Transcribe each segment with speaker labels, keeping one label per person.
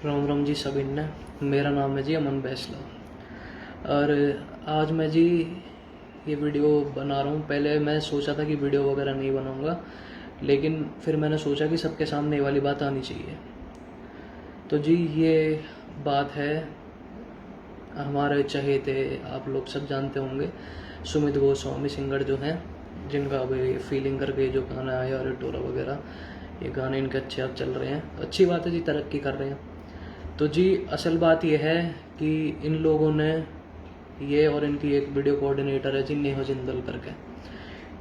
Speaker 1: राम राम जी सभी ने। मेरा नाम है जी अमन बैसला और आज मैं जी ये वीडियो बना रहा हूँ। पहले मैं सोचा था कि वीडियो वगैरह नहीं बनाऊँगा, लेकिन फिर मैंने सोचा कि सबके सामने ये वाली बात आनी चाहिए। तो जी ये बात है हमारे चहेते, आप लोग सब जानते होंगे, सुमित गोस्वामी सिंगर जो हैं, जिनका अभी फीलिंग करके जो गाना आया और टोरा वगैरह, ये गाने इनके अच्छे अब चल रहे हैं। अच्छी बात है जी, तरक्की कर रहे हैं। तो जी असल बात यह है कि इन लोगों ने ये, और इनकी एक वीडियो कोऑर्डिनेटर है जी नेहा जिंदल करके,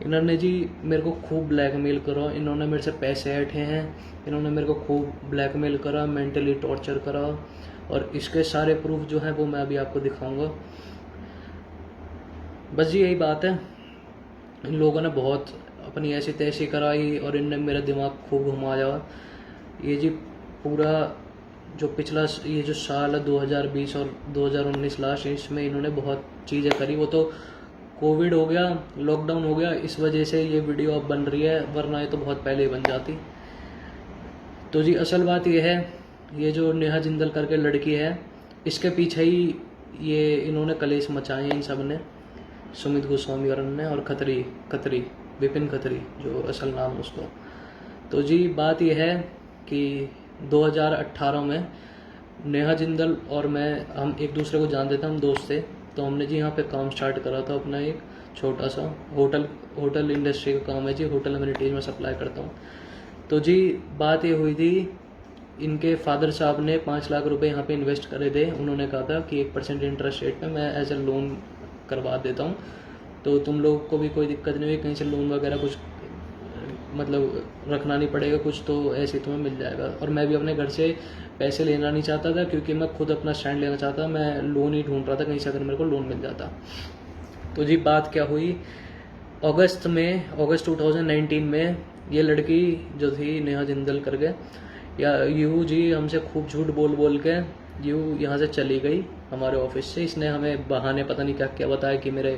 Speaker 1: इन्होंने जी मेरे को खूब ब्लैकमेल करा। इन्होंने मेरे से पैसे ऐंठे हैं, इन्होंने मेरे को खूब ब्लैकमेल करा, मेंटली टॉर्चर करा, और इसके सारे प्रूफ जो हैं वो मैं अभी आपको दिखाऊंगा। बस जी यही बात है, इन लोगों ने बहुत अपनी ऐसी तैसी कराई और इनने मेरा दिमाग खूब घुमाया। ये जी पूरा जो पिछला ये जो साल है 2020 और 2019 लास्ट, इसमें इन्होंने बहुत चीज़ें करी। वो तो कोविड हो गया, लॉकडाउन हो गया, इस वजह से ये वीडियो अब बन रही है, वरना ये तो बहुत पहले ही बन जाती। तो जी असल बात ये है, ये जो नेहा जिंदल करके लड़की है, इसके पीछे ही ये इन्होंने कलेश मचाए इन सब ने, सुमित गोस्वामी और ने, और खत्री विपिन खत्री जो असल नाम है उसको। तो जी बात यह है कि 2018 में नेहा जिंदल और मैं, हम एक दूसरे को जानते थे, हम दोस्त थे। तो हमने जी यहाँ पे काम स्टार्ट करा था अपना, एक छोटा सा होटल इंडस्ट्री का काम है जी, होटल अम्यूनिटीज में सप्लाई करता हूँ। तो जी बात ये हुई थी, इनके फादर साहब ने 5 लाख रुपए यहाँ पे इन्वेस्ट करे थे। उन्होंने कहा था कि 1% इंटरेस्ट रेट पे मैं एज ए लोन करवा देता हूँ, तो तुम लोग को भी कोई दिक्कत नहीं हुई, कहीं से लोन वगैरह कुछ मतलब रखना नहीं पड़ेगा कुछ, तो ऐसे तुम्हें मिल जाएगा। और मैं भी अपने घर से पैसे लेना नहीं चाहता था, क्योंकि मैं खुद अपना स्टैंड लेना चाहता, मैं लोन ही ढूंढ रहा था कहीं से अगर मेरे को लोन मिल जाता। तो जी बात क्या हुई, अगस्त 2019 में ये लड़की जो थी नेहा जिंदल करके, या यूँ जी हमसे खूब झूठ बोल के यूँ यहाँ से चली गई हमारे ऑफिस से। इसने हमें बहाने पता नहीं क्या क्या बताया कि मेरे,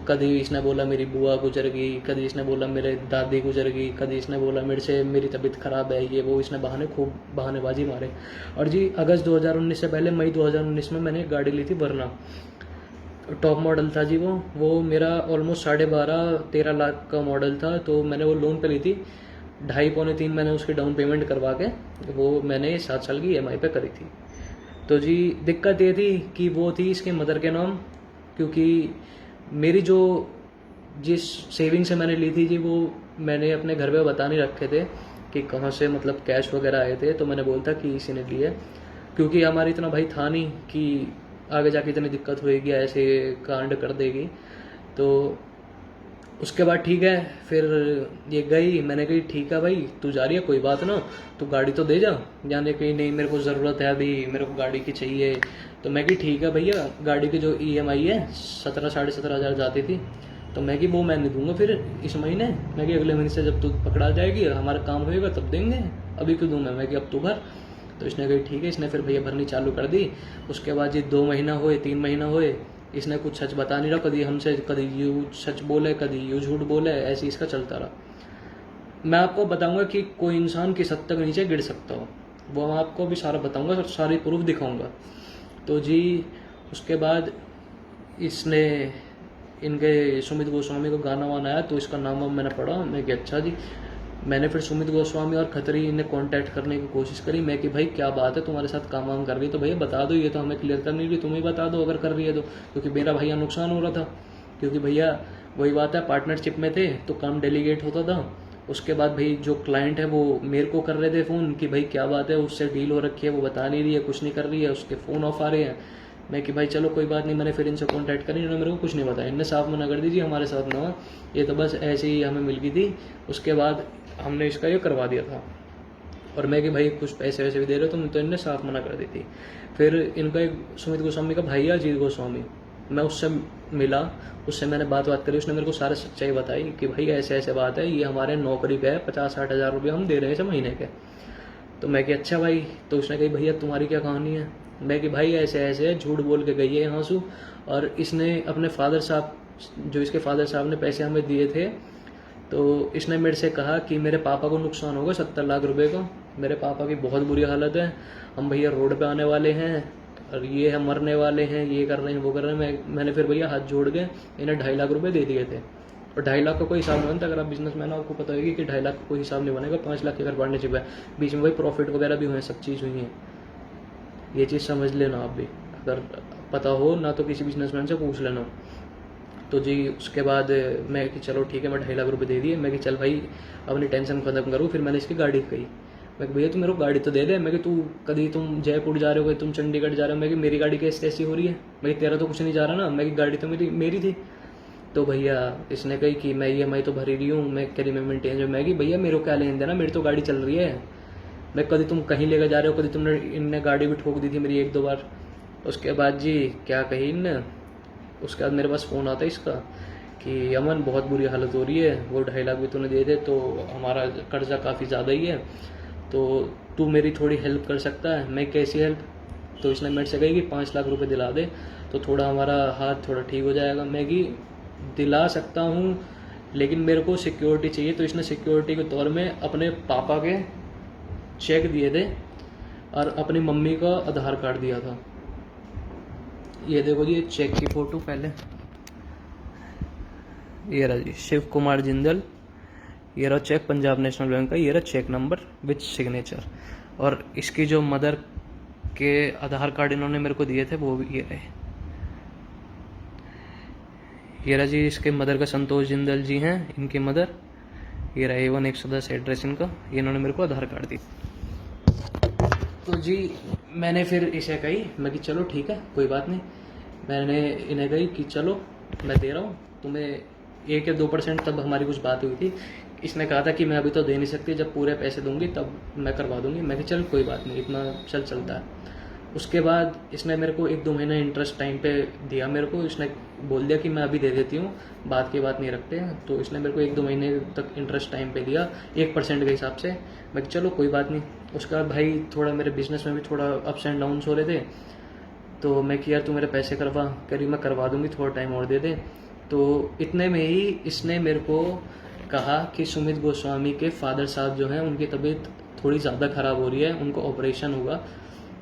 Speaker 1: कभी इसने बोला मेरी बुआ गुजर गई, कभी इसने बोला मेरे दादी गुजर गई, कभी इसने बोला मेरे से मेरी तबीयत ख़राब है, ये वो, इसने खूब बहानेबाजी मारे। और जी अगस्त 2019 से पहले मई 2019 में मैंने एक गाड़ी ली थी वरना, टॉप मॉडल था जी वो मेरा ऑलमोस्ट 12.5-13 लाख का मॉडल था। तो मैंने वो लोन पे ली थी, 2.5-3 मैंने उसकी डाउन पेमेंट करवा के वो मैंने 7 साल की EMI पे करी थी। तो जी दिक्कत ये थी कि वो थी इसके मदर के नाम, क्योंकि मेरी जो जिस सेविंग से मैंने ली थी जी, वो मैंने अपने घर पे बता नहीं रखे थे कि कहाँ से मतलब कैश वगैरह आए थे। तो मैंने बोलता कि इसी ने लिए, क्योंकि हमारी इतना भाई था नहीं कि आगे जाके इतनी दिक्कत होएगी, ऐसे कांड कर देगी। तो उसके बाद ठीक है, फिर ये गई, मैंने कही ठीक है भाई तू जा रही है कोई बात ना, तू गाड़ी तो दे जा। जाने कहीं नहीं मेरे को ज़रूरत है अभी, मेरे को गाड़ी की चाहिए। तो मैं कि ठीक है भैया, गाड़ी की जो EMI है 17-17.5 जाती थी, तो मैं कि वो मैं नहीं दूंगा फिर इस महीने, मैं कि अगले महीने से जब तू पकड़ा जाएगी हमारा काम होएगा तब देंगे, अभी क्यों दूँ मैं कि अब तू भर। तो इसने कही ठीक है, इसने फिर भैया भरनी चालू कर दी। उसके बाद ये 2 महीना हुए, 3 महीना हुए, इसने कुछ सच बता नहीं रहा, कभी हमसे, कभी यूँ सच बोले, कभी यूँ झूठ बोले, ऐसे इसका चलता रहा। मैं आपको बताऊंगा कि कोई इंसान किस हद तक नीचे गिर सकता हो, वो मैं आपको भी सारा बताऊंगा, सारी प्रूफ दिखाऊंगा। तो जी उसके बाद इसने, इनके सुमित गोस्वामी को गाना वाना आया, तो इसका नाम मैंने पढ़ा, मैं कि अच्छा जी। मैंने फिर सुमित गोस्वामी और खत्री इन्हें कांटेक्ट करने की कोशिश करी, मैं कि भाई क्या बात है, तुम्हारे साथ काम वाम कर रही है तो भैया बता दो, ये तो हमें क्लियर करनी रही, तुम ही बता दो अगर कर रही है तो, क्योंकि मेरा भैया नुकसान हो रहा था। क्योंकि भैया वही बात है, पार्टनरशिप में थे तो काम डेलीगेट होता था। उसके बाद भाई जो क्लाइंट है वो मेरे को कर रहे थे फ़ोन कि भाई क्या बात है, उससे डील हो रखी है, वो बता नहीं रही है, कुछ नहीं कर रही है, उसके फ़ोन ऑफ आ रहे हैं। मैं कि भाई चलो कोई बात नहीं, मैंने फिर इनसे कांटेक्ट करी, इन्होंने मेरे को कुछ नहीं बताया, इनने साफ मना कर दीजिए हमारे साथ ना, ये तो बस ऐसे ही हमें मिल गई थी। उसके बाद हमने इसका ये करवा दिया था, और मैं कि भाई कुछ पैसे वैसे भी दे रहे हो तुम, तो इनने साफ मना कर दी थी। फिर इनका एक सुमित गोस्वामी का भाई है अजीत गोस्वामी, मैं उससे मिला, उससे मैंने बात करी, उसने मेरे को सारी सच्चाई बताई कि भाई ऐसे ऐसे बात है, ये हमारे नौकरी पे है, 50-60 हज़ार रुपये हम दे रहे हैं इसे महीने के। तो मैं कि अच्छा भाई। तो उसने कही भैया तुम्हारी क्या कहानी है, मैं कि भाई ऐसे ऐसे झूठ बोल के गई है यहाँ से, और इसने अपने फादर साहब, जो इसके फादर साहब ने पैसे हमें दिए थे, तो इसने मेरे से कहा कि मेरे पापा को नुकसान होगा 70 लाख रुपए का, मेरे पापा की बहुत बुरी हालत है, हम भैया रोड पे आने वाले हैं और ये हम मरने वाले हैं, ये कर रहे हैं वो कर रहे हैं। मैंने फिर भैया हाथ जोड़ के इन्हें 2.5 लाख रुपए दे दिए थे। और 2.5 लाख का कोई हिसाब नहीं बनता, अगर आप बिजनेसमैन हो आपको पता होगी कि 2.5 लाख का कोई हिसाब नहीं बनेगा। 5 लाख की अगर पार्टनरशिप है, बीच में भाई प्रॉफिट वगैरह भी हुए हैं, सब चीज़ हुई है, ये चीज़ समझ लेना आप भी, अगर पता हो ना तो किसी बिजनेसमैन से पूछ लेना। तो जी उसके बाद मैं कि चलो ठीक है, मैं 2.5 लाख रुपए दे दिए। मैं कि चल भाई अपनी टेंशन खत्म करूँ। फिर मैंने इसकी गाड़ी कही, मैं कि भैया तू मेरे को गाड़ी तो दे दे। मैं कि तू कभी तुम जयपुर जा रहे हो, कभी तुम चंडीगढ़ जा रहे हो, मैं कि मेरी गाड़ी कैसे ऐसी हो रही है, मैं कि तेरा तो कुछ नहीं जा रहा ना, मैं कि गाड़ी तो मेरी थी। तो भैया इसने कही कि मैं EMI तो भरी रही हूँ, मैं कह रही मैं मेंटेन जो। मैं कि भैया मेरे को क्या लेने देना, मेरी तो गाड़ी चल रही है। मैं कभी तुम कहीं लेकर जा रहे हो, कभी तुमने इनने गाड़ी भी ठोक दी थी मेरी 1-2 बार। उसके बाद जी क्या कही इनने, उसके बाद मेरे पास फ़ोन आता है इसका कि अमन बहुत बुरी हालत हो रही है, वो 2.5 लाख भी तूने दे दे तो हमारा कर्जा काफ़ी ज़्यादा ही है, तो तू मेरी थोड़ी हेल्प कर सकता है। मैं कैसी हेल्प, तो इसने मेरे से कही कि 5 लाख रुपए दिला दे तो थोड़ा हमारा हाथ थोड़ा ठीक हो जाएगा। मैं कि दिला सकता हूँ लेकिन मेरे को सिक्योरिटी चाहिए। तो इसने सिक्योरिटी के तौर में अपने पापा के चेक दिए थे और अपनी मम्मी का आधार कार्ड दिया था। ये देखो जी, ये चेक की फ़ोटो पहले, ये रहा जी शिव कुमार जिंदल, ये रहा चेक पंजाब नेशनल बैंक का, ये रहा चेक नंबर विथ सिग्नेचर। और इसकी जो मदर के आधार कार्ड इन्होंने मेरे को दिए थे वो भी ये रहे। ये रहा जी इसके मदर का संतोष जिंदल जी हैं, इनकी मदर। ये रहा A1 110 एड्रेस इनका, ये इन्होंने मेरे को आधार कार्ड दी। तो जी मैंने फिर इसे कही, मैं कि चलो ठीक है कोई बात नहीं। मैंने इन्हें कही कि चलो मैं दे रहा हूँ तुम्हें 1 या 2%, तब हमारी कुछ बात हुई थी। इसने कहा था कि मैं अभी तो दे नहीं सकती, जब पूरे पैसे दूंगी तब मैं करवा दूंगी। मैं कि चल कोई बात नहीं, इतना चलता है। उसके बाद इसने मेरे को 1-2 महीने इंटरेस्ट टाइम पे दिया मेरे को। इसने बोल दिया कि मैं अभी दे देती हूँ, बात की बात नहीं रखते हैं। तो इसने मेरे को 1-2 महीने तक इंटरेस्ट टाइम पे दिया 1% के हिसाब से। मैं चलो कोई बात नहीं। उसके बाद भाई थोड़ा मेरे बिजनेस में भी थोड़ा अप्स एंड डाउन्स हो रहे थे, तो मैं कि यार तू मेरे पैसे करवा, करी मैं करवा दूंगी, थोड़ा टाइम और दे दे। तो इतने में ही इसने मेरे को कहा कि सुमित गोस्वामी के फादर साहब जो हैं उनकी तबीयत थोड़ी ज़्यादा ख़राब हो रही है, उनको ऑपरेशन होगा,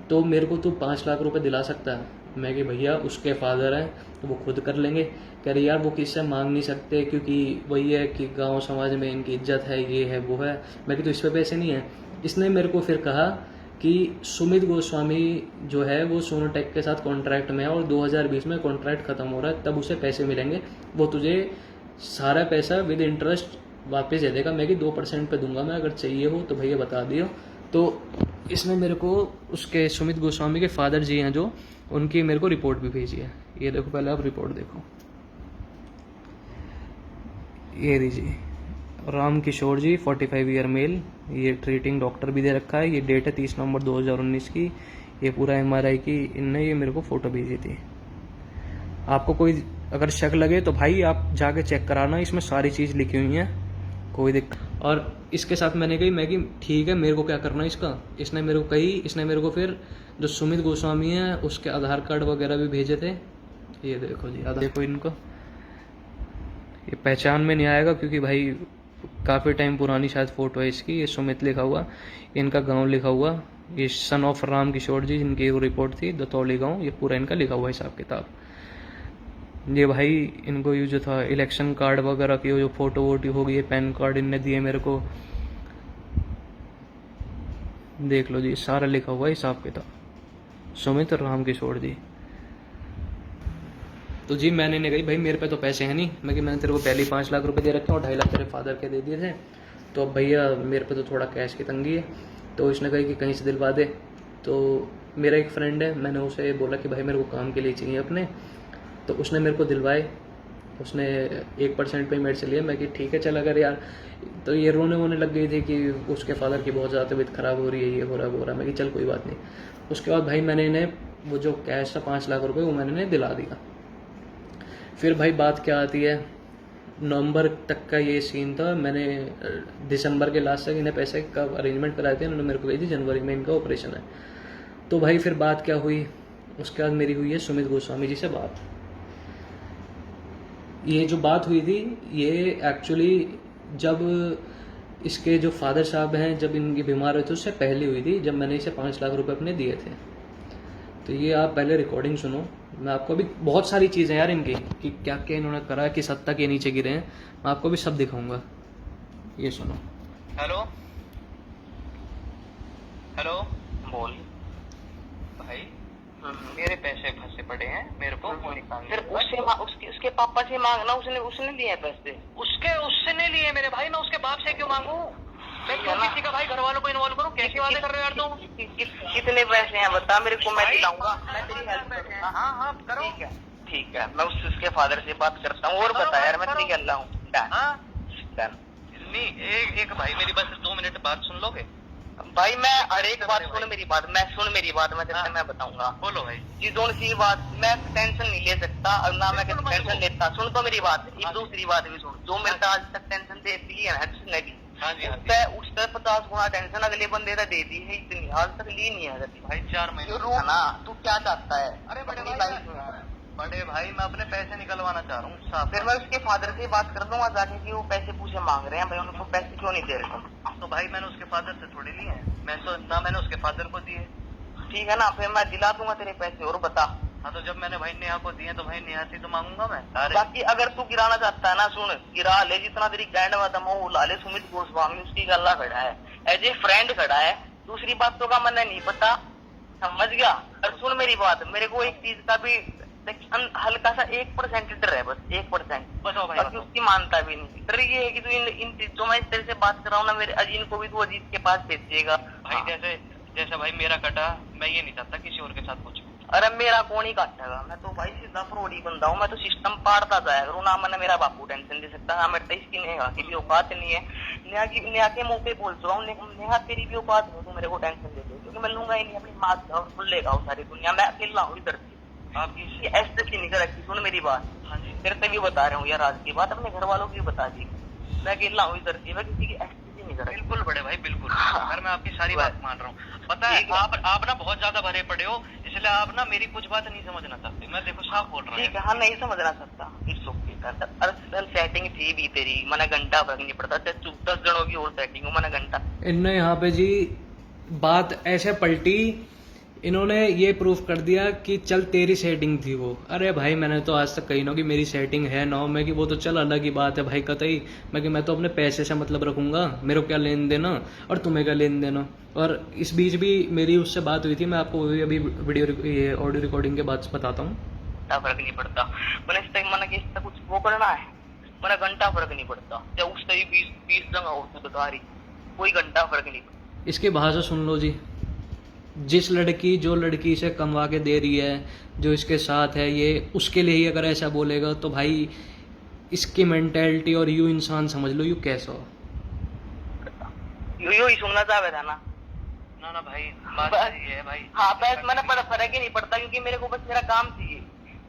Speaker 1: तो मेरे को तू 5 लाख रुपए दिला सकता है। मैं कि भैया उसके फादर हैं तो वो खुद कर लेंगे। कह रही यार वो किससे मांग नहीं सकते, क्योंकि वही है कि गांव समाज में इनकी इज्जत है, ये है वो है। मैं कि तो इस पे पैसे नहीं है। इसने मेरे को फिर कहा कि सुमित गोस्वामी जो है वो सोनोटेक के साथ कॉन्ट्रैक्ट में है और 2020 में कॉन्ट्रैक्ट ख़त्म हो रहा है, तब उसे पैसे मिलेंगे, वो तुझे सारा पैसा विद इंटरेस्ट वापस दे देगा। मैं कि 2% पे दूंगा मैं, अगर चाहिए हो तो भैया बता दियो। तो इसने मेरे को उसके सुमित गोस्वामी के फादर जी हैं जो, उनकी मेरे को रिपोर्ट भी भेजी है। ये देखो पहले आप रिपोर्ट देखो, ये दीजिए राम किशोर जी 45 ईयर मेल, ये ट्रीटिंग डॉक्टर भी दे रखा है। ये डेट है 30 नवंबर 2019 की। ये पूरा MRI की इनने ये मेरे को फ़ोटो भेजी थी। आपको कोई अगर शक लगे तो भाई आप जाके चेक कराना, इसमें सारी चीज़ लिखी हुई है, कोई दिक्कत। और इसके साथ मैंने कही, मैं कि ठीक है मेरे को क्या करना है इसका। इसने मेरे को कही, इसने मेरे को फिर जो सुमित गोस्वामी है उसके आधार कार्ड वगैरह भी भेजे थे। ये देखो जी आधार, देखो इनको, ये पहचान में नहीं आएगा क्योंकि भाई काफ़ी टाइम पुरानी शायद फ़ोटो है इसकी। ये सुमित लिखा हुआ, इनका गांव लिखा हुआ, ये सन ऑफ राम किशोर जी इनकी रिपोर्ट थी, दतौली गांव, ये पूरा इनका लिखा हुआ हिसाब किताब। ये भाई इनको ये जो था इलेक्शन कार्ड वगैरह की जो फ़ोटो वोटो होगी, ये पैन कार्ड इनने दिए मेरे को, देख लो जी सारा लिखा हुआ हिसाब किताब, सुमित राम किशोर जी। तो जी मैंने नहीं कही भाई मेरे पे तो पैसे हैं नहीं, मैं कि मैंने तेरे को पहले 5 लाख रुपए दे रखे हैं और 2.5 लाख तेरे फादर के दे दिए थे, तो अब भैया मेरे पे तो थोड़ा कैश की तंगी है। तो इसने कही कि कहीं से दिलवा दे। तो मेरा एक फ्रेंड है, मैंने उसे बोला कि भाई मेरे को काम के लिए चाहिए अपने, तो उसने मेरे को दिलवाए। उसने 1% पे मेरे से लिया। मैं कि ठीक है चल अगर यार, तो ये रोने वोने लग गई थी कि उसके फादर की बहुत ज़्यादा तबीयत ख़राब हो रही है, ये हो रहा है वो हो रहा है। मैं कि चल कोई बात नहीं। उसके बाद भाई मैंने इन्हें वो जो कैश था 5 लाख रुपए वो मैंने इन्हें दिला दिया। फिर भाई बात क्या आती है, नवंबर तक का ये सीन था। मैंने दिसंबर के लास्ट तक इन्हें पैसे का अरेंजमेंट कराए थे, उन्होंने मेरे को कही थी जनवरी में इनका ऑपरेशन है। तो भाई फिर बात क्या हुई, उसके बाद मेरी हुई है सुमित गोस्वामी जी से बात। ये जो बात हुई थी ये एक्चुअली जब इसके जो फादर साहब हैं, जब इनकी बीमार हुई थी उससे पहले हुई थी, जब मैंने इसे 5 लाख रुपए अपने दिए थे। तो ये आप पहले रिकॉर्डिंग सुनो, मैं आपको भी बहुत सारी चीज़ें यार इनकी कि क्या क्या इन्होंने करा है, किस हद तक ये नीचे गिरे हैं, मैं आपको भी सब दिखाऊंगा। ये सुनो।
Speaker 2: हेलो हेलो, बोल भाई, मेरे पैसे फंसे पड़े हैं, मेरे को वो निकालने।
Speaker 3: फिर उससे उसके पापा से मांगना, उसने लिए पैसे।
Speaker 2: उससे नहीं लिए मेरे भाई, मैं उसके बाप से क्यों मांगू? मैं क्यों किसी का भाई घर वालों को इन्वॉल्व करूँ? कैसी बातें कर रहे हो यार तुम?
Speaker 3: कितने पैसे हैं बता मेरे को, मैं दिलाऊंगा, मैं तेरी हेल्प करूंगा।
Speaker 2: हाँ हाँ करो।
Speaker 3: ठीक है, मैं उसके फादर से बात करता हूँ। और बता यार, मैं तेरी कर रहा हूँ। डन।
Speaker 2: नहीं, एक भाई मेरी बस 2 मिनट बात सुन लोगे?
Speaker 3: भाई मैं हर एक बात सुन मेरी बात, मैं तेरे से मैं बताऊंगा।
Speaker 2: बोलो भाई।
Speaker 3: चीजों सी बात, मैं टेंशन नहीं ले सकता और ना मैं टेंशन लेता। सुन तो मेरी बात, एक दूसरी बात भी सुन। जो मेरे आज तक टेंशन देती है ना जिसने भी,
Speaker 2: हाँ जी,
Speaker 3: उससे 50 गुना टेंशन अगले बंदे ने दे दी है, इतनी आज तक ली नहीं है
Speaker 2: भाई। 4 महीने
Speaker 3: है ना। तू क्या चाहता है?
Speaker 2: अरे बड़े
Speaker 3: अपनी
Speaker 2: भाई,
Speaker 3: लाइफ में
Speaker 2: बड़े भाई मैं अपने पैसे निकलवाना चाह रहा हूँ।
Speaker 3: फिर मैं उसके फादर से बात कर दूंगा जाके कि वो पैसे पूछे मांग रहे हैं, भाई उनको पैसे क्यों नहीं दे रहे तुम?
Speaker 2: तो भाई मैंने उसके फादर से थोड़ी लिए हैं, मैंने उसके फादर को दिए।
Speaker 3: ठीक है ना, फिर मैं दिला दूंगा तेरे पैसे। और बता।
Speaker 2: हाँ, तो जब मैंने भाई नेहा को दिए तो भाई नेहा से तो मांगूंगा मैं।
Speaker 3: बाकी अगर तू गिराना चाहता है ना, सुन, गिरा ले जितना तेरी ग्रैंड मदम हो, ला ले। सुमित गोस्वामी उसकी गला खड़ा है, एज ए फ्रेंड खड़ा है। दूसरी बातों का मैंने नहीं पता, समझ गया? और सुन मेरी बात, मेरे को एक चीज का भी हल्का सा 1% डर है, बस 1%। बाकी उसकी मानता भी नहीं। डर ये है कि तू इन चीजों में तेरे से बात कर रहा हूँ ना, मेरे अजीत को भी तू अजीत के पास भेज देगा
Speaker 2: भाई। जैसे भाई मेरा कटा, मैं ये नहीं चाहता किसी और के साथ कुछ।
Speaker 3: अरे मेरा कौन ही काटेगा, मैं तो भाई सीधा फ्रॉडी बंदा हूँ। मैं तो सिस्टम पाड़ता जाया करूँ ना। मैंने मेरा बापू टेंशन दे सकता है, मेरे इसकी नेहा की भी औकात नहीं है। नेहा के मुंह पे बोल चुका हूँ, नेहा तेरी भी औकात नहीं, तू मेरे को टेंशन दे दे, क्योंकि मैं लूंगा ही नहीं अपनी माँ और खुल लेगा सारी दुनिया। मैं अकेला हूँ इधर से, आपकी ऐसे नहीं कर रखी। सुन मेरी बात,
Speaker 2: हाँ जी,
Speaker 3: तेरे से भी बता रहा हूँ यार, आज की बात अपने घर वालों की भी बता दी। मैं अकेला हूँ इधर से, मैं किसी की ऐसी नहीं कर रही।
Speaker 2: बिल्कुल बड़े भाई, बिल्कुल। मैं आपकी सारी बात मान रहा हूँ। पता है आप ना बहुत ज्यादा भरे पड़े हो, इसलिए आप ना मेरी कुछ बात नहीं समझना चाहते। मैं देखो साफ बोल रहा हूँ।
Speaker 3: ठीक है, हाँ नहीं समझना सकता, इट्स ओके। अरे सेटिंग थी भी तेरी, मैंने घंटा फर्क नहीं पड़ता। 10 जनों की और सेटिंग हो, मैंने घंटा।
Speaker 1: इनने यहाँ पे जी बात ऐसे पलटी, इन्होंने ये प्रूफ कर दिया कि चल तेरी सेटिंग थी वो। अरे भाई मैंने तो आज तक कही ना कि मेरी सेटिंग है ना, मैं कि वो तो चल अलग ही बात है भाई कतई। मैं तो अपने पैसे से मतलब रखूंगा, मेरे को क्या लेन देना और तुम्हें क्या लेन देना। और इस बीच भी मेरी उससे बात हुई थी, मैं आपको अभी ये ऑडियो रिकॉर्डिंग के बाद बताता हूँ।
Speaker 3: फर्क नहीं पड़ता मैंने इस टाइम, मैंने कि कुछ वो करना है, मैंने घंटा फर्क नहीं पड़ता। या उससे 20 जगह हो बता रही, कोई घंटा फर्क नहीं पड़ता।
Speaker 1: इसकी भाषा सुन लो जी। जो लड़की इसे कमवा के दे रही है, जो इसके साथ है, ये उसके लिए ही अगर ऐसा बोलेगा तो भाई इसकी मेंटेलिटी और यू इंसान समझ लो यू कैसा हो।
Speaker 3: यू ही सुनना चाहे था ना।
Speaker 2: ना भाई बात ये है भाई।
Speaker 3: हाँ बस मैंने फर्क ही नहीं पड़ता, क्योंकि मेरे को बस मेरा काम चाहिए,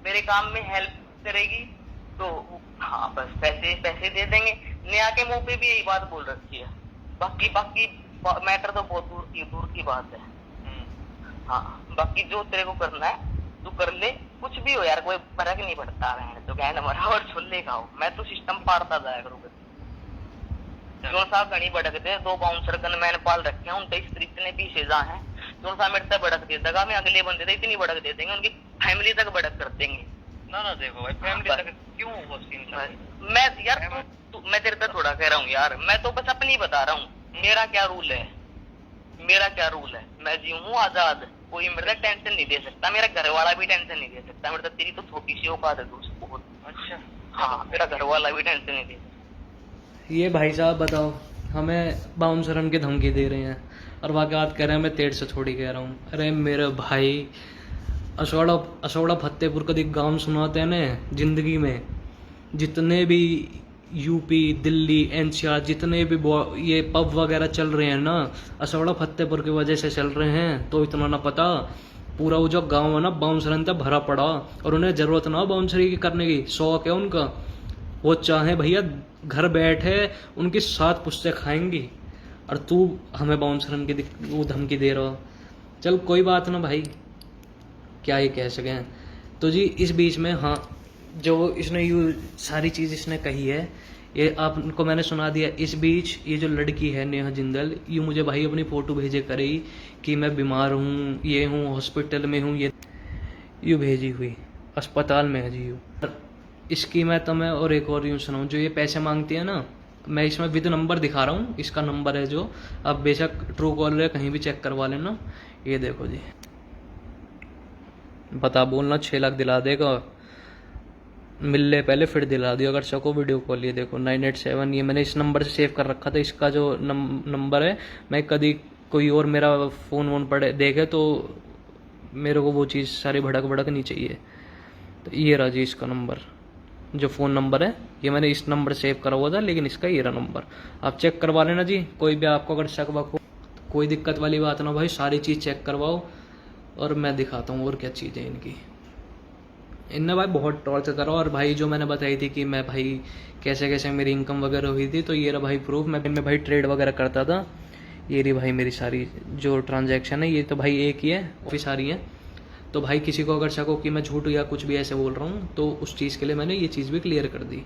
Speaker 3: मेरे काम में हेल्प करेगी तो हाँ बस पैसे दे देंगे। नेहा के मुंह पे भी यही बात बोल रखी है। बाकी मैटर तो बहुत दूर की बात है। हाँ बाकी जो तेरे को करना है तू कर ले, कुछ भी हो यार, कोई फर्क नहीं पड़ता। तो कहना मरा और छोले खाओ, मैं तो सिस्टम पाड़ता जाया करूँगा। जो साहब घनी भड़क दे, 2 बाउंसर गनमैन पाल रखे हैं, उनके स्त्री इतने पीछे जा है। जो साहब मेरे से भड़क दे देगा, मैं अगले बंदे से इतनी भड़क दे देंगे, उनकी फैमिली तक भड़क कर देंगे।
Speaker 2: ना देखो भाई, फैमिली तक क्यों वो सीन?
Speaker 3: मैं यार मैं तेरे से थोड़ा कह रहा हूँ यार, मैं तो बस अपनी बता रहा हूँ। मेरा क्या रूल है, मैं जी हूँ आजाद, कोई मेरे टेंशन नहीं दे सकता, मेरा घर वाला भी टेंशन नहीं दे सकता। मेरे तेरी तो छोटी सी औकात है दोस्त बहुत।
Speaker 2: अच्छा
Speaker 3: हाँ, मेरा घर वाला भी टेंशन नहीं दे सकता।
Speaker 1: ये भाई साहब बताओ, हमें बाउंसरन की धमकी दे रहे हैं और वाकयात कह रहे हैं मैं तेरे से थोड़ी कह रहा हूँ। अरे मेरे भाई, असोड़ा फतेहपुर का गांव सुनाते हैं ना जिंदगी में, जितने भी यूपी दिल्ली एनसीआर जितने भी ये पब वगैरह चल रहे हैं ना, असोड़ा फतेहपुर की वजह से चल रहे हैं। तो इतना ना पता, पूरा वो जो गांव है ना बाउंसरन तक भरा पड़ा, और उन्हें जरूरत ना बाउंसरी की करने की, शौक है उनका। वो चाहे भैया घर बैठे उनकी 7 पुश्तें खाएंगी, और तू हमें बाउंसरन की वो धमकी दे रहा हो। चल कोई बात ना भाई, क्या ही कह सकें। तो जी इस बीच में हाँ, जो इसने यू सारी चीज़ इसने कही है, ये आपको मैंने सुना दिया। इस बीच ये जो लड़की है नेहा जिंदल, ये मुझे भाई अपनी फ़ोटो भेजे करेगी कि मैं बीमार हूँ, ये हूँ, हॉस्पिटल में हूँ, ये यूँ भेजी हुई, अस्पताल में है जी यूँ। इसकी मैं तुम्हें और एक और यूँ सुनाऊँ, जो ये पैसे मांगती है ना, मैं इसमें विद नंबर दिखा रहा हूँ, इसका नंबर है जो, आप बेशक ट्रू कॉलर है कहीं भी चेक करवा लेना। ये देखो जी, बता बोलना 6 लाख दिला देगा, मिल ले पहले फिर दिला दियो अगर सको वीडियो कॉल। ये देखो 987, ये मैंने इस नंबर से सेव कर रखा था, इसका जो नंबर है। मैं कभी कोई और मेरा फ़ोन वोन पड़े देखे तो मेरे को वो चीज़ सारी भड़क नहीं चाहिए। तो ये रहा जी इसका नंबर, जो फ़ोन नंबर है, ये मैंने इस नंबर सेव करा हुआ था, लेकिन इसका ये रहा नंबर, आप चेक करवा लेना जी। कोई भी आपको अगर शक वक हो, कोई दिक्कत वाली बात ना भाई, सारी चीज़ चेक करवाओ और मैं दिखाता हूँ और क्या चीज़ है इनकी। इनने भाई बहुत टॉर्चर करा। और भाई जो मैंने बताई थी कि मैं भाई कैसे कैसे मेरी इनकम वगैरह हुई थी, तो ये रहा भाई प्रूफ। मैं इनमें भाई ट्रेड वगैरह करता था। ये रही भाई मेरी सारी जो ट्रांजैक्शन है, ये तो भाई एक ही है, काफ़ी सारी हैं। तो भाई किसी को अगर शक हो कि मैं झूठ या कुछ भी ऐसे बोल रहा हूँ, तो उस चीज़ के लिए मैंने ये चीज़ भी क्लियर कर दी।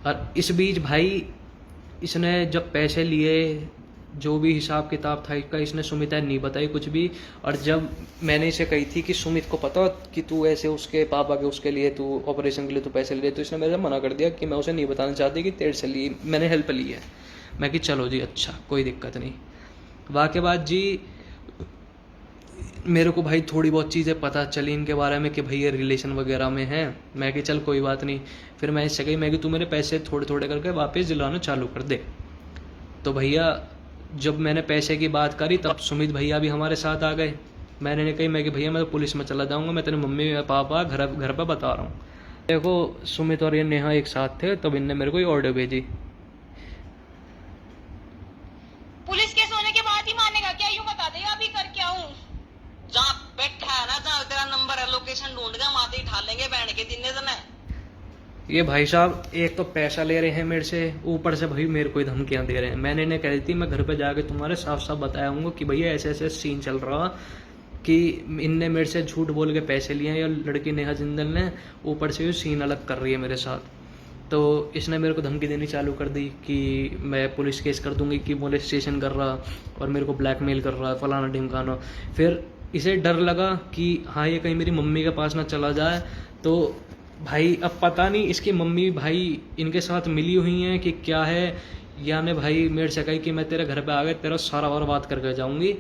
Speaker 1: और इस बीच भाई इसने जब पैसे लिए, जो भी हिसाब किताब था इसका, इसने सुमित नहीं बताई कुछ भी। और जब मैंने इसे कही थी कि सुमित को पता कि तू ऐसे उसके पापा के उसके लिए तू ऑपरेशन के लिए तू पैसे लिए, तो इसने मेरे से मना कर दिया कि मैं उसे नहीं बताना चाहती कि तेरे से ली, मैंने हेल्प ली है। मैं कि चलो जी अच्छा, कोई दिक्कत नहीं। वाक़े बाद जी मेरे को भाई थोड़ी बहुत चीज़ें पता चली इनके बारे में कि भाई ये रिलेशन वगैरह में है। मैं कि चल कोई बात नहीं। फिर मैं इससे कही, मैं कि तू मेरे पैसे थोड़े थोड़े करके वापस दिलाना चालू कर दे। तो भैया जब मैंने पैसे की बात करी, तब सुमित भैया भी हमारे साथ आ गए। मैंने नहीं कही, मैं कि भैया मैं तो पुलिस में चला जाऊँगा, मैं तेरे मम्मी पापा घर पर बता रहा हूँ। देखो सुमित और ये नेहा एक साथ थे, तब इनने मेरे को ये ऑर्डर भेजी।
Speaker 4: पुलिस केस होने के बाद ही मानेगा क्या? यूँ बता दे अभी कर क्या हूँ?
Speaker 3: जहाँ बैठा है ना, जहाँ तेरा नंबर है, लोकेशन ढूंढ के माते ही ठाल लेंगे बैंड के दिन दिन है।
Speaker 1: ये भाई साहब एक तो पैसा ले रहे हैं मेरे से, ऊपर से भाई मेरे को धमकियां दे रहे हैं। मैंने इन्हें कह दी थी मैं घर पे जाके तुम्हारे साफ साफ बताऊंगा कि भैया ऐसे ऐसे सीन चल रहा कि इनने मेरे से झूठ बोल के पैसे लिए हैं, या लड़की नेहा जिंदल ने ऊपर से ये सीन अलग कर रही है मेरे साथ। तो इसने मेरे को धमकी देनी चालू कर दी कि मैं पुलिस केस कर दूंगी, कि मोलेस्टेशन कर रहा और मेरे को ब्लैकमेल कर रहा है, फलाना ढिमकाना। फिर इसे डर लगा कि हाँ ये कहीं मेरी मम्मी के पास ना चला जाए। तो भाई अब पता नहीं इसकी मम्मी भाई इनके साथ मिली हुई हैं कि क्या है। या ने भाई मेरे से कही कि मैं तेरे घर पे आ गए तेरा सारा और बात करके जाऊंगी।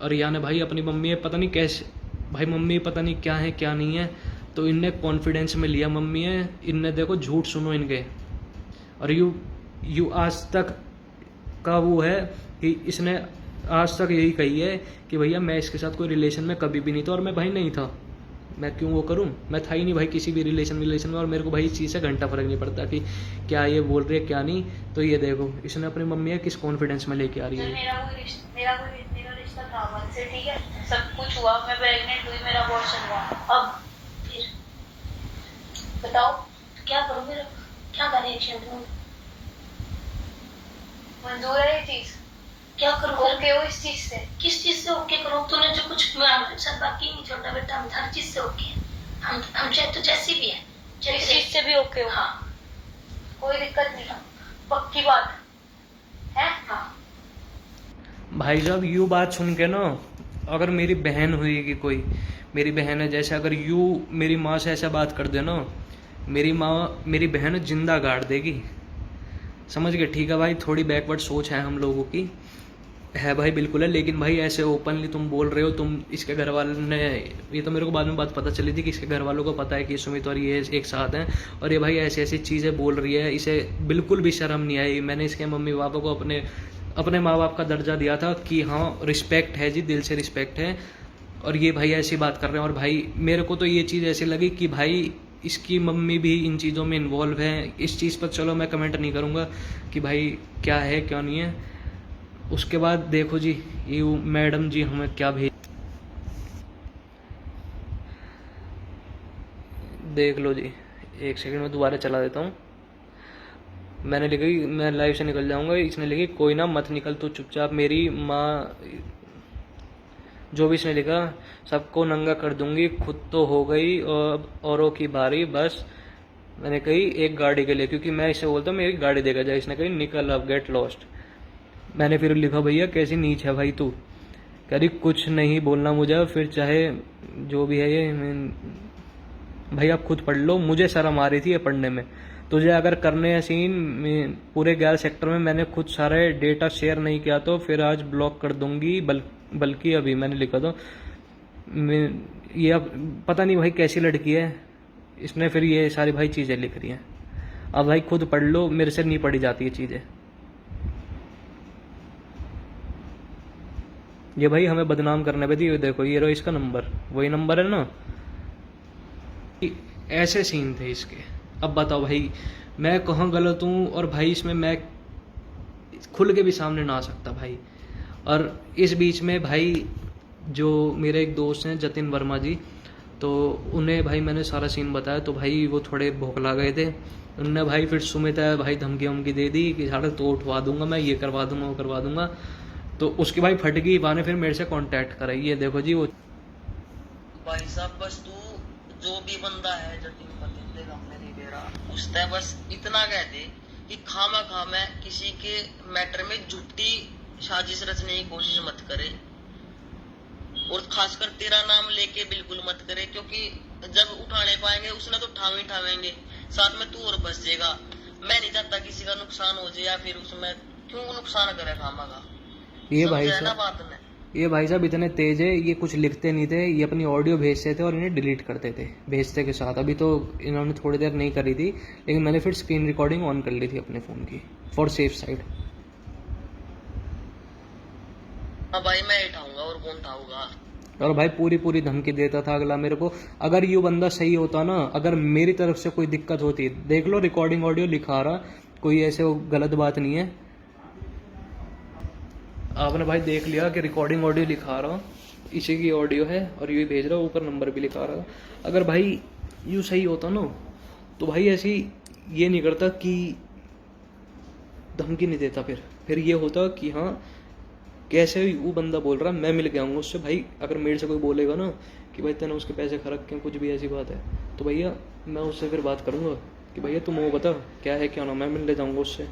Speaker 1: और या ने भाई अपनी मम्मी है पता नहीं कैसे, भाई मम्मी पता नहीं क्या है क्या नहीं है। तो इनने कॉन्फिडेंस में लिया मम्मी है, इनने देखो झूठ सुनो इनके। और यू आज तक का वो है कि इसने आज तक यही कही है कि भैया मैं इसके साथ कोई रिलेशन में कभी भी नहीं था। और मैं भाई नहीं था, मैं क्यों वो करूं, मैं था ही नहीं भाई किसी भी रिलेशन में। और मेरे को भाई इस चीज़ से घंटा फर्क नहीं पड़ता कि क्या ये बोल रही है क्या नहीं। तो ये देखो इसने अपनी मम्मी है किस कॉन्फिडेंस में लेके आ रही है।
Speaker 4: मेरा रिश्ता था मन से, ठीक है, सब कुछ हुआ, मैं प्रेग्नेंट हुई, मेरा अबॉर्शन हुआ। अब फिर बताओ क्या करूं, मेरा क्या कनेक्शन दूं? मंजूर है ये चीज? क्या करूं? ओके हो इस चीज से? किस चीज से ओके करूं? तूने जो कुछ हमारे साथ बाकी नहीं छोड़ा बेटा, हम हर चीज से ओके हैं। हम चाहे तो जैसी भी है, इस चीज से भी ओके हो? हाँ कोई दिक्कत नहीं है, पक्की बात है। हाँ
Speaker 1: भाई साहब यू बात सुन के ना, अगर मेरी बहन हुई कि कोई मेरी बहन है जैसे, अगर यू मेरी माँ से ऐसा बात कर दे ना, मेरी माँ मेरी बहन जिंदा गाड़ देगी, समझ गए? ठीक है भाई, थोड़ी बैकवर्ड सोच है हम लोगों की, है भाई बिल्कुल है। लेकिन भाई ऐसे ओपनली तुम बोल रहे हो, तुम इसके घर वालों ने, ये तो मेरे को बाद में बात पता चली थी कि इसके घर वालों को पता है कि सुमित और ये एक साथ हैं। और ये भाई ऐसी ऐसी चीज़ें बोल रही है, इसे बिल्कुल भी शर्म नहीं आई। मैंने इसके मम्मी पापा को अपने माँ बाप का दर्जा दिया था कि हाँ रिस्पेक्ट है जी, दिल से रिस्पेक्ट है। और ये भाई ऐसी बात कर रहे हैं। और भाई मेरे को तो ये चीज़ ऐसी लगी कि भाई इसकी मम्मी भी इन चीज़ों में इन्वॉल्व है। इस चीज़ पर चलो मैं कमेंट नहीं करूँगा कि भाई क्या है क्या नहीं है। उसके बाद देखो जी ये मैडम जी हमें क्या भेज, देख लो जी, एक सेकंड में दोबारा चला देता हूँ। मैंने लिखा कि मैं लाइव से निकल जाऊँगा, इसने लिखी कोई ना मत निकल तू चुपचाप, मेरी माँ, जो भी इसने लिखा, सबको नंगा कर दूंगी, खुद तो हो गई और औरों की बारी, बस मैंने कही एक गाड़ी के लिए, क्योंकि मैं इससे बोलता हूँ मेरी गाड़ी देगा जाए। इसने कही निकल अब, गेट लॉस्ट। मैंने फिर लिखा भैया कैसी नीच है भाई तू। कह रही कुछ नहीं बोलना मुझे, फिर चाहे जो भी है ये भाई आप खुद पढ़ लो, मुझे शर्म आ रही थी ये पढ़ने में। तुझे अगर करने हैं सीन पूरे 11 सेक्टर में, मैंने खुद सारे डेटा शेयर नहीं किया तो फिर आज ब्लॉक कर दूंगी, बल्कि अभी मैंने लिखा तो ये अब पता नहीं भाई कैसी लड़की है, इसने फिर ये सारी भाई चीज़ें लिख रही हैं। अब भाई खुद पढ़ लो, मेरे से नहीं पढ़ी जाती ये चीज़ें। ये भाई हमें बदनाम करने पे थी। ये देखो ये रहा इसका नंबर, वही नंबर है ना। ऐसे सीन थे इसके। अब बताओ भाई मैं कहाँ गलत हूँ, और भाई इसमें मैं खुल के भी सामने ना आ सकता भाई। और इस बीच में भाई जो मेरे एक दोस्त हैं जतिन वर्मा जी, तो उन्हें भाई मैंने सारा सीन बताया, तो भाई वो थोड़े भौंकला गए थे। उनने भाई फिर सुमित है भाई धमकी वमकी दे दी कि साढ़े तो उठवा दूंगा मैं, ये करवा दूंगा वो करवा दूंगा। तो उसकी भाई फट गई, वाने फिर मेरे से कांटेक्ट करा। ये देखो जी वो
Speaker 3: भाई साहब बस तू जो भी बंदा है जतिन देगा मेरी बेरा उसने बस इतना कह दे कि खामा खामा किसी के मैटर में झूठी साजिश रचने की कोशिश मत करे, और खासकर तेरा नाम लेके बिल्कुल मत करे, क्योंकि जब उठाने पाएंगे उसने तो ठावेंगे, साथ में तू और बस जाएगा। मैं नहीं चाहता किसी का नुकसान हो जाए, या फिर उसमें क्यों नुकसान करे खामा का।
Speaker 1: ये भाई साहब इतने तेज है, ये कुछ लिखते नहीं थे, ये अपनी ऑडियो भेजते थे और इन्हें डिलीट करते थे भेजते के साथ। अभी तो इन्होंने थोड़ी देर नहीं करी थी, लेकिन मैंने फिर स्क्रीन रिकॉर्डिंग ऑन कर ली थी अपने फ़ोन की फॉर सेफ साइड।
Speaker 3: हाँ भाई मैं उठाऊंगा, और कौन उठाऊंगा।
Speaker 1: और भाई पूरी धमकी देता था अगला मेरे को। अगर ये बंदा सही होता ना, अगर मेरी तरफ से कोई दिक्कत होती, देख लो रिकॉर्डिंग ऑडियो लिखा रहा, कोई ऐसे गलत बात नहीं है। आपने भाई देख लिया कि रिकॉर्डिंग ऑडियो लिखा रहा, इसी की ऑडियो है और ये भेज रहा, ऊपर नंबर भी लिखा रहा। अगर भाई यूँ सही होता ना, तो भाई ऐसी ये नहीं करता कि धमकी नहीं देता। फिर ये होता कि हाँ कैसे वो बंदा बोल रहा, मैं मिल के आऊँगा उससे। भाई अगर मेरे से कोई बोलेगा ना कि भाई तेने उसके पैसे खरक के कुछ भी ऐसी बात है, तो भैया मैं उससे फिर बात करूँगा कि भैया तुम वो बता क्या है क्या ना, मैं मिल ले जाऊँगा उससे।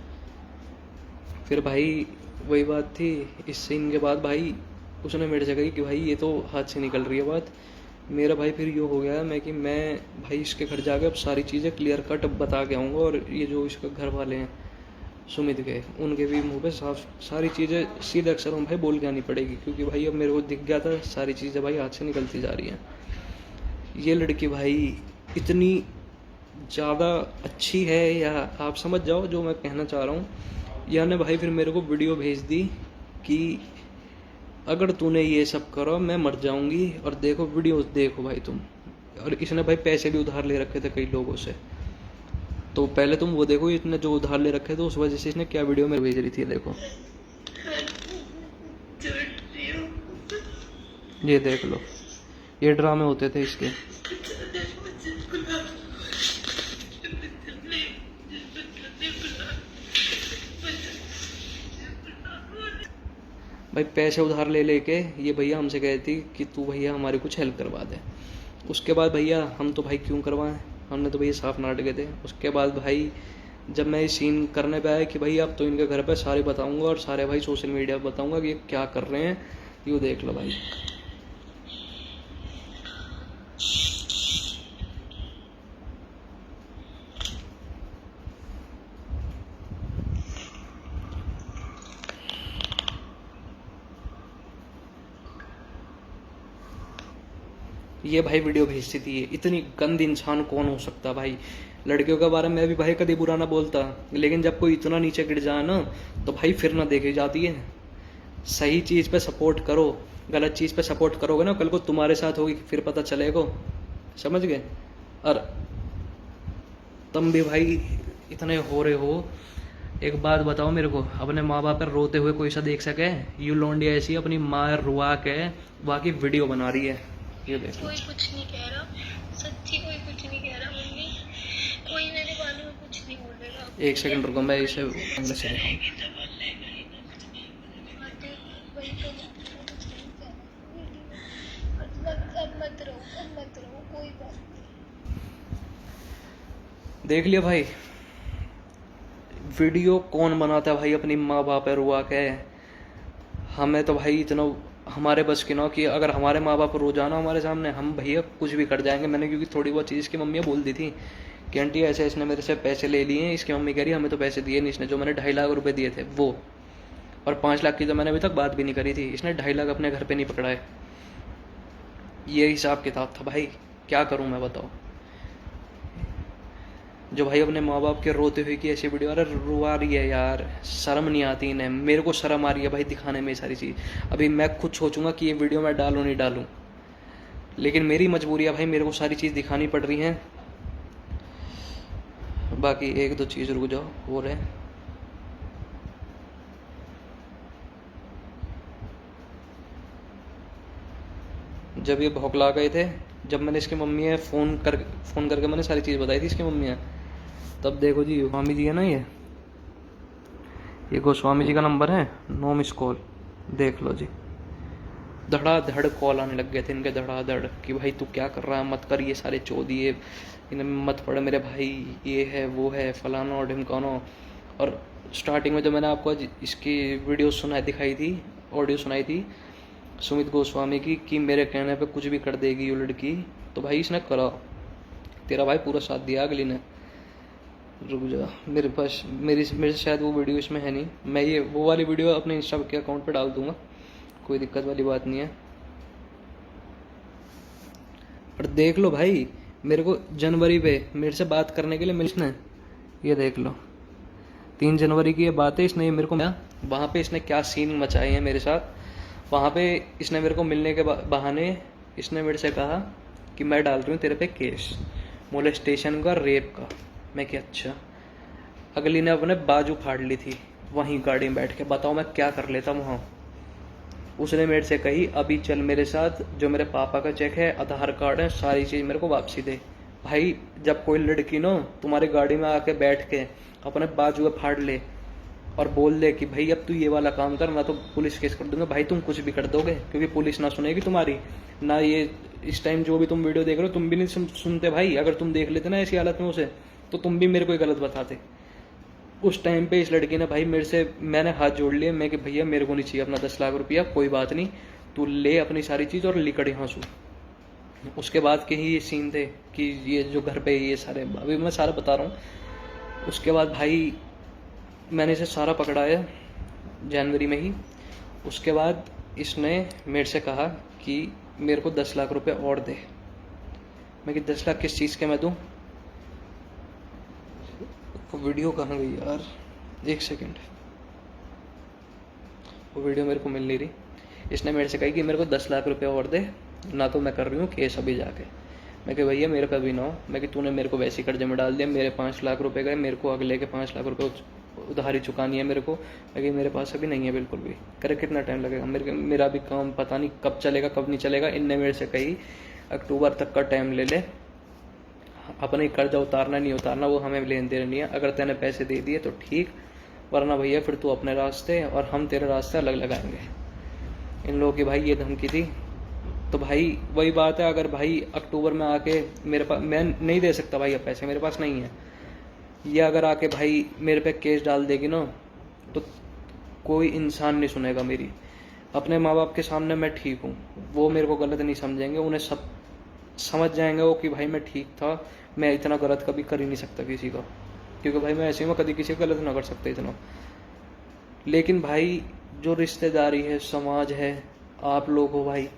Speaker 1: फिर भाई वही बात थी। इस सीन के बाद भाई उसने मेरे से कही कि भाई ये तो हाथ से निकल रही है बात। मेरा भाई फिर ये हो गया मैं भाई इसके घर जाके अब सारी चीज़ें क्लियर कट बता के आऊँगा, और ये जो इसके घर वाले हैं सुमित के, उनके भी मुंह पे सारी चीज़ें सीधे अक्षरों में भाई बोल के आनी पड़ेगी, क्योंकि भाई अब मेरे को दिख गया था सारी चीज़ें भाई हाथ से निकलती जा रही हैं। ये लड़की भाई इतनी ज़्यादा अच्छी है, या आप समझ जाओ जो मैं कहना चाह रहा हूँ। या ने भाई फिर मेरे को वीडियो भेज दी कि अगर तूने ये सब करो मैं मर जाऊंगी, और देखो वीडियो देखो भाई तुम। और इसने भाई पैसे भी उधार ले रखे थे कई लोगों से, तो पहले तुम वो देखो इसने जो उधार ले रखे थे उस वजह से इसने क्या वीडियो में भेज रही थी। देखो ये देख लो, ये ड्रामे होते थे इसके। भाई पैसे उधार ले लेके ये भैया हमसे कहे थी कि तू भैया हमारी कुछ हेल्प करवा दे। उसके बाद भैया हम तो भाई क्यों करवाएं, हमने तो भैया साफ नाट गए थे। उसके बाद भाई जब मैं ये सीन करने पे आया कि भाई अब तो इनके घर पे सारे बताऊंगा, और सारे भाई सोशल मीडिया पर बताऊंगा कि ये क्या कर रहे हैं, यूँ देख लो भाई। ये भाई वीडियो भेजती थी। इतनी गंदी इंसान कौन हो सकता भाई। लड़कियों के बारे में भी भाई कभी बुरा ना बोलता, लेकिन जब कोई इतना नीचे गिर जाए ना तो भाई फिर ना देखी जाती है। सही चीज़ पे सपोर्ट करो, गलत चीज़ पे सपोर्ट करोगे ना कल को तुम्हारे साथ होगी, फिर पता चलेगा। समझ गए। और तुम भी भाई इतने हो रहे हो, एक बात बताओ मेरे को, अपने माँ बाप पर रोते हुए कोई सा देख सके? यू लौंडिया ऐसी अपनी माँ रुआ के वहाँ की वीडियो बना रही है। ये देखो
Speaker 4: कोई कुछ नहीं कह रहा, सच्ची कोई कुछ नहीं कह रहा मम्मी, कोई मेरे बारे में कुछ नहीं बोलेगा।
Speaker 1: एक सेकंड रुको, मैं इसे अंदर से दिखाऊं।
Speaker 4: अब मत रहो कोई बात
Speaker 1: देख लिया भाई, वीडियो कौन बनाता है भाई अपनी माँ बाप है रुआ के। हमें तो भाई इतना हमारे बस की ना कि अगर हमारे माँ बाप रोजाना हमारे सामने, हम भैया कुछ भी कर जाएंगे। मैंने क्योंकि थोड़ी बहुत चीज़ की मम्मी बोल दी थी कि आंटी ऐसे इसने मेरे से पैसे ले लिए हैं। इसकी मम्मी कह रही हमें तो पैसे दिए नहीं इसने, जो मैंने 2.5 लाख रुपए दिए थे वो, और 5 लाख की तो मैंने अभी तक बात भी नहीं करी थी। इसने 2.5 लाख अपने घर पे नहीं पकड़ाए। ये हिसाब किताब था भाई, क्या करूं मैं बताओ। जो भाई अपने माँ बाप के रोते हुए की ऐसी वीडियो, अरे रुआ रही है यार, शर्म नहीं आती इन्हें। मेरे को शर्म आ रही है भाई दिखाने में सारी चीज़। अभी मैं खुद सोचूंगा कि ये वीडियो मैं डालूं नहीं डालूं, लेकिन मेरी मजबूरी है भाई, मेरे को सारी चीज़ दिखानी पड़ रही हैं। बाकी 1-2 चीज़ रुक जाओ हो रहे। जब ये भौंकला गए थे, जब मैंने इसकी मम्मी है फ़ोन करके मैंने सारी चीज़ बताई थी इसकी मम्मी है, तब देखो जी गोस्वामी जी है ना, ये गोस्वामी जी का नंबर है, 9 मिस कॉल, देख लो जी। धड़ाधड़ कॉल आने लग गए थे इनके, धड़ाधड़ कि भाई तू क्या कर रहा है, मत कर ये सारे चौदिए, इन्हें मत पड़ मेरे भाई, ये है वो है फलाना और ढिमकाना। और स्टार्टिंग में जो मैंने आपको इसकी वीडियो दिखाई थी, ऑडियो सुनाई थी सुमित गोस्वामी की कि मेरे कहने पे कुछ भी कर देगी ये लड़की, तो भाई इसने करा, तेरा भाई पूरा साथ दिया अगली ने। रुक जा, मेरे पास मेरे से शायद वो वीडियो इसमें है नहीं, मैं ये वो वाली वीडियो अपने इंस्टा के अकाउंट पे डाल दूंगा, कोई दिक्कत वाली बात नहीं है। पर देख लो भाई, मेरे को जनवरी पे मेरे से बात करने के लिए इसने, ये देख लो 3 जनवरी की ये बात है, इसने मेरे को वहाँ पे इसने क्या सीन मचाए हैं मेरे साथ। वहाँ पे इसने मेरे को मिलने के बहाने इसने मेरे से कहा कि मैं डाल रही हूँ तेरे पे केस, मोलेस्टेशन का, रेप का। मैं क्या अच्छा, अगली ने अपने बाजू फाड़ ली थी वहीं गाड़ी में बैठ के, बताओ मैं क्या कर लेता वहाँ। उसने मेरे से कही अभी चल मेरे साथ, जो मेरे पापा का चेक है, आधार कार्ड है, सारी चीज़ मेरे को वापसी दे। भाई जब कोई लड़की ना तुम्हारी गाड़ी में आके बैठ के अपने बाजू फाड़ ले और बोल दे कि भाई अब तू ये वाला काम कर, मैं तो पुलिस केस कर दूंगा, भाई तुम कुछ भी कर दोगे, क्योंकि पुलिस ना सुनेगी तुम्हारी ना। ये इस टाइम जो भी तुम वीडियो देख रहे हो तुम भी नहीं सुनते भाई। अगर तुम देख लेते ना ऐसी हालत में उसे, तो तुम भी मेरे को गलत बताते। उस टाइम पे इस लड़की ने भाई मेरे से, मैंने हाथ जोड़ लिए, मैं कि भैया मेरे को नहीं चाहिए अपना 10 लाख रुपया, कोई बात नहीं, तू ले अपनी सारी चीज़ और लिकड़ यहाँ से। उसके बाद के ही ये सीन थे कि ये जो घर पे ये सारे, अभी मैं सारा बता रहा हूँ। उसके बाद भाई मैंने इसे सारा पकड़ाया जनवरी में ही। उसके बाद इसने मेरे से कहा कि मेरे को 10 लाख रुपए और दे। मैं कि 10 लाख किस चीज़ के मैं दूँ? वो वीडियो कहाँ गई यार, 1 सेकंड, वो वीडियो मेरे को मिल नहीं रही। इसने मेरे से कही कि मेरे को 10 लाख रुपए और दे, ना तो मैं कर रही हूँ केस अभी जाके। मैं कि भैया मेरे पे भी ना हो, मैं कि तूने मेरे को वैसे ही कर्जे में डाल दिया, मेरे 5 लाख रुपए गए, मेरे को अगले के 5 लाख रुपए उधारी चुकानी है मेरे को। मैं कि मेरे पास अभी नहीं है बिल्कुल भी। करे कितना टाइम लगेगा, मेरा भी काम पता नहीं कब चलेगा कब नहीं चलेगा। इनने मेरे से कही अक्टूबर तक का टाइम ले ले, अपने कर्जा उतारना नहीं उतारना वो हमें लेन देन नहीं है, अगर तेने पैसे दे दिए तो ठीक, वरना भैया फिर तू अपने रास्ते और हम तेरे रास्ते अलग लगाएंगे। इन लोगों की भाई ये धमकी थी। तो भाई वही बात है, अगर भाई अक्टूबर में आके मेरे पास, मैं नहीं दे सकता भाई अब पैसे, मेरे पास नहीं है। ये अगर आके भाई मेरे पे केस डाल देगी ना, तो कोई इंसान नहीं सुनेगा मेरी। अपने माँ बाप के सामने मैं ठीक हूँ, वो मेरे को गलत नहीं समझेंगे, उन्हें सब समझ जाएंगे वो कि भाई मैं ठीक था, मैं इतना गलत कभी कर ही नहीं सकता किसी का, क्योंकि भाई मैं ऐसे में कभी किसी को गलत ना कर सकता इतना। लेकिन भाई जो रिश्तेदारी है, समाज है, आप लोग हो भाई,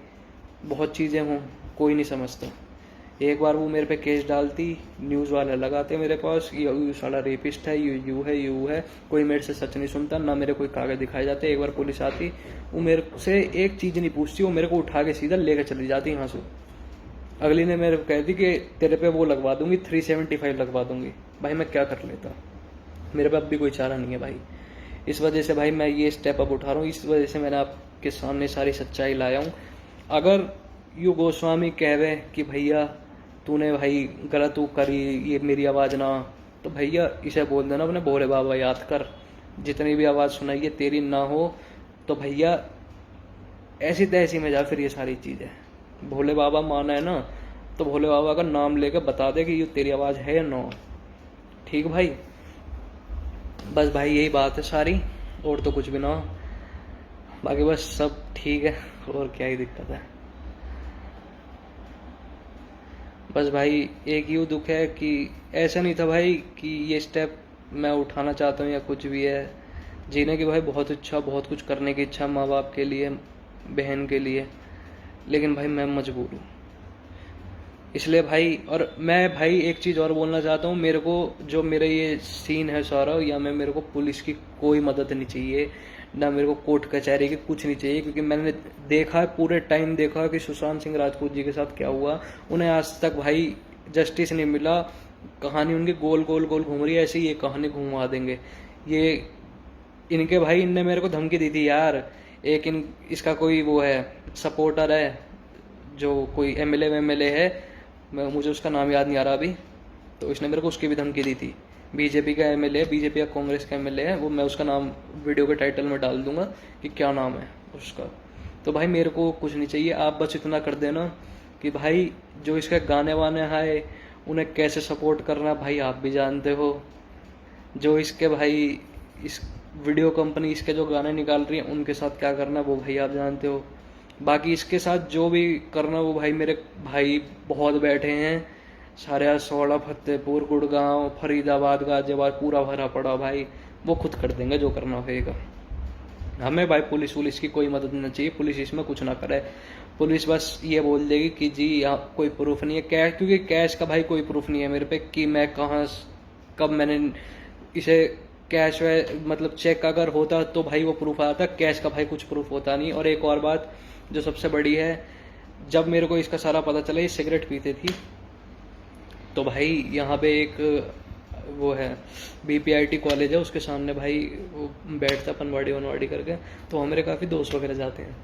Speaker 1: बहुत चीज़ें हों, कोई नहीं समझता। एक बार वो मेरे पे केस डालती, न्यूज़ वाले लगाते मेरे पास, ये साला रेपिस्ट है, यू है, कोई मेरे से सच नहीं सुनता, ना मेरे कोई कागज दिखाए जाते। एक बार पुलिस आती, वो मेरे से एक चीज़ नहीं पूछती, वो मेरे को उठा के सीधा लेकर चली जाती यहाँ से। अगली ने मेरे को कह दी कि तेरे पे वो लगवा दूंगी, 375 लगवा दूंगी। भाई मैं क्या कर लेता, मेरे पे अब भी कोई चारा नहीं है भाई। इस वजह से भाई मैं ये स्टेप अब उठा रहा हूँ, इस वजह से मैंने आपके सामने सारी सच्चाई लाया हूँ। अगर यू गोस्वामी कहवे कि भैया तूने भाई गलत तू करी, ये मेरी आवाज़ ना, तो भैया इसे बोल देना अपने भोले बाबा याद कर, जितनी भी आवाज़ सुनाई है तेरी ना हो तो भैया ऐसी तैसी में जा फिर ये सारी चीज़ें। भोले बाबा माना है ना, तो भोले बाबा का नाम लेकर बता दे कि ये तेरी आवाज़ है या ना। ठीक भाई, बस भाई यही बात है सारी, और तो कुछ भी ना हो, बाकी बस सब ठीक है, और क्या ही दिक्कत है। बस भाई एक ही दुख है कि ऐसा नहीं था भाई कि ये स्टेप मैं उठाना चाहता हूँ या कुछ भी है, जीने की भाई बहुत इच्छा, बहुत कुछ करने की इच्छा माँ बाप के लिए, बहन के लिए, लेकिन भाई मैं मजबूर हूँ इसलिए भाई। और मैं भाई एक चीज़ और बोलना चाहता हूँ, मेरे को जो मेरा ये सीन है सारा, या मेरे को पुलिस की कोई मदद नहीं चाहिए, ना मेरे को कोर्ट कचहरी की कुछ नहीं चाहिए, क्योंकि मैंने देखा है, पूरे टाइम देखा है कि सुशांत सिंह राजपूत जी के साथ क्या हुआ। उन्हें आज तक भाई जस्टिस नहीं मिला, कहानी उनकी गोल गोल गोल घूम रही है, ऐसे ही ये कहानी घुमा देंगे ये। इनके भाई इनने मेरे को धमकी दी थी यार, एक इसका कोई वो है सपोर्टर है, जो कोई एमएलए है, मुझे उसका नाम याद नहीं आ रहा अभी, तो इसने मेरे को उसकी भी धमकी दी थी। बीजेपी का एमएलए, बीजेपी या कांग्रेस का एमएलए है वो, मैं उसका नाम वीडियो के टाइटल में डाल दूंगा कि क्या नाम है उसका। तो भाई मेरे को कुछ नहीं चाहिए, आप बस इतना कर देना कि भाई जो इसके गाने वाने हैं उन्हें कैसे सपोर्ट करना भाई आप भी जानते हो, जो इसके भाई इस वीडियो कंपनी इसके जो गाने निकाल रही है उनके साथ क्या करना वो भाई आप जानते हो। बाकी इसके साथ जो भी करना वो भाई मेरे भाई बहुत बैठे हैं, सारे सोड़ा, फतेहपुर, गुड़गांव, फरीदाबाद, गाजियाबाद पूरा भरा पड़ा भाई, वो खुद कर देंगे जो करना होगा। हमें भाई पुलिस की कोई मदद नहीं चाहिए, पुलिस इसमें कुछ ना करे। पुलिस बस ये बोल देगी कि जी यहाँ कोई प्रूफ नहीं है कैश, क्योंकि कैश का भाई कोई प्रूफ नहीं है मेरे पे कि मैं कहाँ कब मैंने इसे कैश मतलब चेक अगर होता तो भाई वो प्रूफ आता, कैश का भाई कुछ प्रूफ होता नहीं। और एक और बात जो सबसे बड़ी है, जब मेरे को इसका सारा पता चला ये सिगरेट पीते थी, तो भाई यहाँ पे एक वो है BPIT कॉलेज है, उसके सामने भाई वो बैठता पनवाड़ी वनवाड़ी करके, तो हमारे काफ़ी दोस्त वगैरह जाते हैं।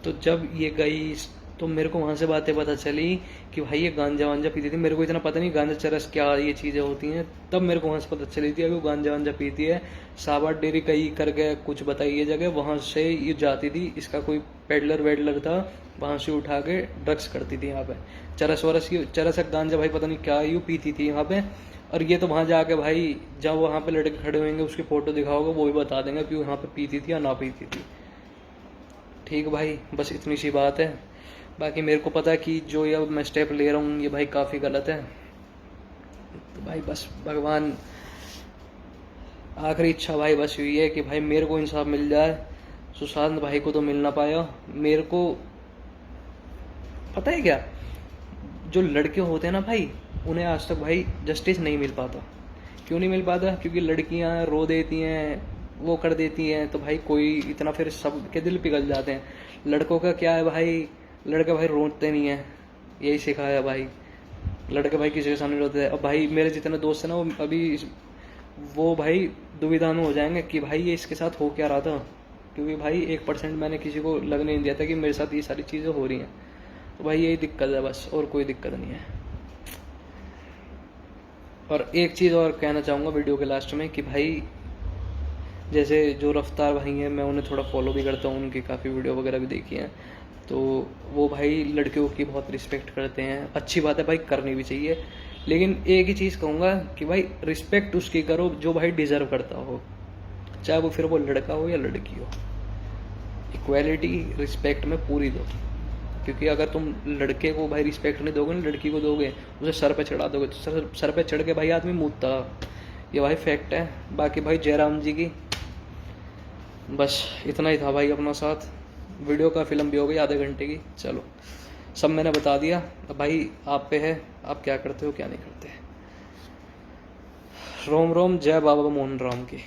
Speaker 1: तो जब ये गई तो मेरे को वहाँ से बातें पता चली कि भाई ये गांजा वांजा पीती थी। मेरे को इतना पता नहीं गांजा चरस क्या ये चीज़ें होती हैं, तब मेरे को वहाँ से पता चली थी अभी वो गांजा वांजा पीती है। साबाट डेरी कहीं करके कुछ बताई ये जगह, वहाँ से ये जाती थी, इसका कोई पेडलर वेडलर था, वहाँ से उठा के ड्रग्स करती थी यहाँ पे, चरस वरस, ये चरस गांजा भाई पता नहीं क्या यूँ पीती थी यहाँ पे। और ये तो वहाँ जाके भाई जब वहाँ पे लड़के खड़े होंगे उसकी फ़ोटो दिखाओगे वो भी बता देंगे कि वहाँ पे पीती थी या ना पीती थी। ठीक भाई, बस इतनी सी बात है। बाकी मेरे को पता है कि जो ये मैं स्टेप ले रहा हूँ ये भाई काफ़ी गलत है, तो भाई बस भगवान, आखिरी इच्छा भाई बस हुई है कि भाई मेरे को इंसाफ मिल जाए। सुशांत भाई को तो मिल ना पाया, मेरे को पता है क्या, जो लड़के होते हैं ना भाई उन्हें आज तक भाई जस्टिस नहीं मिल पाता। क्यों नहीं मिल पाता? क्योंकि लड़कियां रो देती हैं, वो कर देती हैं, तो भाई कोई इतना फिर सबके दिल पिघल जाते हैं। लड़कों का क्या है भाई, लड़के भाई रोते नहीं है, यही सिखाया भाई, लड़के भाई किसी के सामने रोते हैं। अब भाई मेरे जितने दोस्त हैं ना वो अभी वो भाई दुविधा में हो जाएंगे कि भाई ये इसके साथ हो क्या रहा था, क्योंकि भाई 1% मैंने किसी को लगने नहीं दिया था कि मेरे साथ ये सारी चीज़ें हो रही हैं। तो भाई यही दिक्कत है बस, और कोई दिक्कत नहीं है। और एक चीज़ और कहना चाहूँगा वीडियो के लास्ट में कि भाई जैसे जो रफ्तार भाई हैं मैं उन्हें थोड़ा फॉलो भी करता हूँ, उनकी काफ़ी वीडियो वगैरह भी देखी हैं, तो वो भाई लड़कियों की बहुत रिस्पेक्ट करते हैं। अच्छी बात है भाई, करनी भी चाहिए, लेकिन एक ही चीज़ कहूँगा कि भाई रिस्पेक्ट उसकी करो जो भाई डिज़र्व करता हो, चाहे वो फिर वो लड़का हो या लड़की हो। इक्वालिटी रिस्पेक्ट में पूरी दो, क्योंकि अगर तुम लड़के को भाई रिस्पेक्ट नहीं दोगे ना, लड़की को दोगे, उसे सर पे चढ़ा दोगे, तो सर पे चढ़ के भाई आदमी मुद्दा, ये भाई फैक्ट है। बाकी भाई जयराम जी की बस इतना ही था भाई अपना साथ। वीडियो का फिल्म भी हो गई आधे घंटे की, चलो सब मैंने बता दिया। अब भाई आप पे है, आप क्या करते हो क्या नहीं करते। रोम रोम, जय बाबा मोहन राम की।